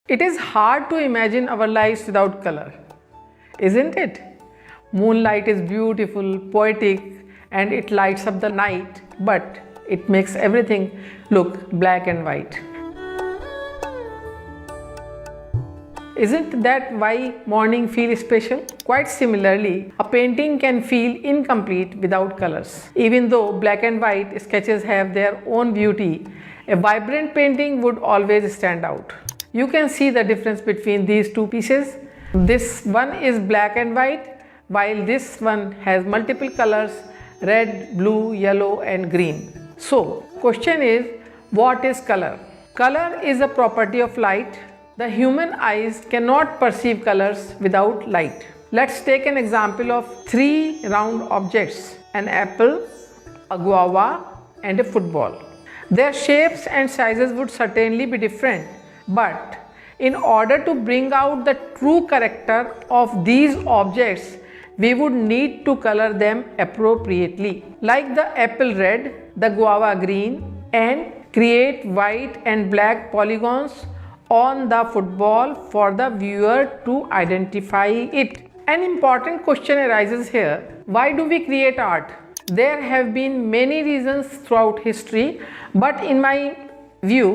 It is hard to imagine our lives without color, isn't it? Moonlight is beautiful, poetic, and it lights up the night, but it makes everything look black and white. Isn't that why morning feels special? Quite similarly, a painting can feel incomplete without colors. Even though black and white sketches have their own beauty, a vibrant painting would always stand out. You can see the difference between these two pieces. This one is black and white, while this one has multiple colors: red, blue, yellow and green. So, question is, what is color? Color is a property of light. The human eyes cannot perceive colors without light. Let's take an example of three round objects: an apple, a guava and a football. Their shapes and sizes would certainly be different, but in order to bring out the true character of these objects, we would need to color them appropriately. Like the apple red, the guava green, and create white and black polygons on the football for the viewer to identify it. An important question arises here: why do we create art? There have been many reasons throughout history, but in my view,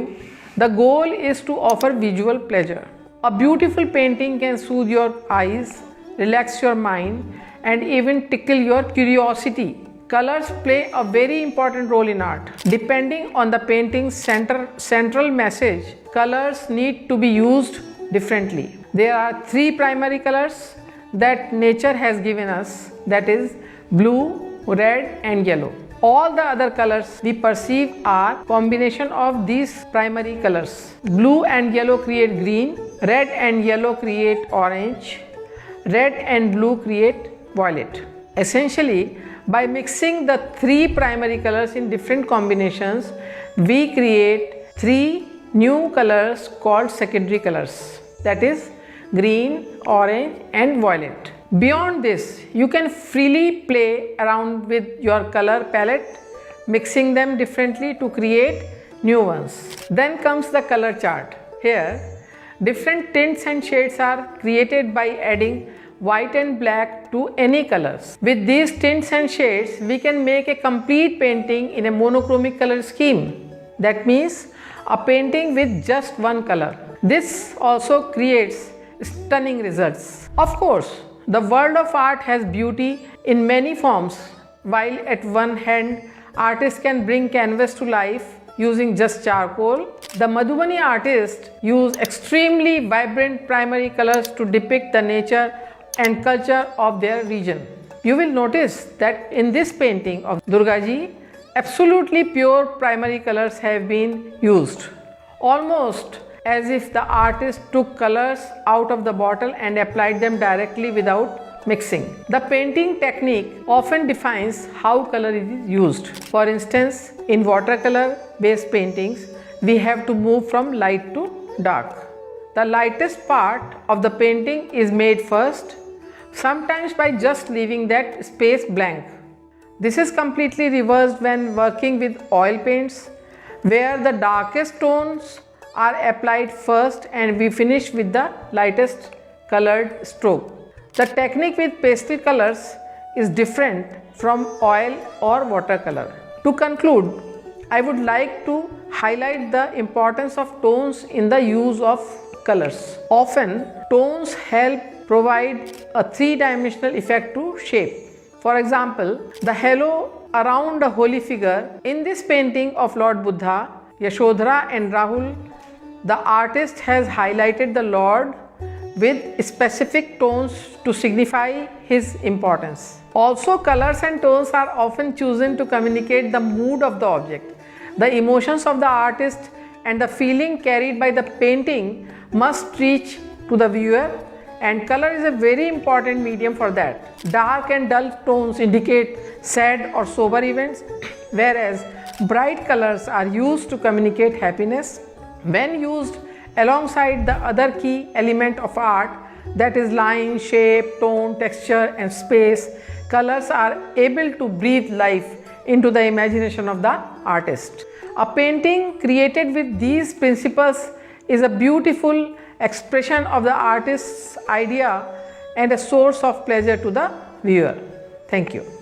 the goal is to offer visual pleasure. A beautiful painting can soothe your eyes, relax your mind, and even tickle your curiosity. Colors play a very important role in art. Depending on the painting's central message, colors need to be used differently. There are three primary colors that nature has given us, that is blue, red and yellow. All the other colors we perceive are combination of these primary colors. Blue and yellow create green, red and yellow create orange, red and blue create violet. Essentially, by mixing the three primary colors in different combinations, we create three new colors called secondary colors, that is green, orange and violet. Beyond this, you can freely play around with your color palette, mixing them differently to create new ones. Then comes the color chart. Here, different tints and shades are created by adding white and black to any colors. With these tints and shades, we can make a complete painting in a monochromic color scheme. That means a painting with just one color. This also creates stunning results. Of course, the world of art has beauty in many forms. While at one hand, artists can bring canvas to life using just charcoal, the Madhubani artists use extremely vibrant primary colors to depict the nature and culture of their region. You will notice that in this painting of Durgaji, absolutely pure primary colors have been used, almost as if the artist took colors out of the bottle and applied them directly without mixing. The painting technique often defines how color is used. For instance, in watercolor based paintings, we have to move from light to dark. The lightest part of the painting is made first, sometimes by just leaving that space blank. This is completely reversed when working with oil paints, where the darkest tones are applied first and we finish with the lightest colored stroke. The technique with pastel colors is different from oil or watercolor. To conclude, I would like to highlight the importance of tones in the use of colors. Often, tones help provide a three-dimensional effect to shape. For example, the halo around a holy figure in this painting of Lord Buddha, Yashodhara and Rahul, the artist has highlighted the Lord with specific tones to signify his importance. Also, colors and tones are often chosen to communicate the mood of the object. The emotions of the artist and the feeling carried by the painting must reach to the viewer, and color is a very important medium for that. Dark and dull tones indicate sad or sober events, whereas bright colors are used to communicate happiness. When used alongside the other key element of art, that is line, shape, tone, texture and space, colors are able to breathe life into the imagination of the artist. A painting created with these principles is a beautiful expression of the artist's idea and a source of pleasure to the viewer. Thank you.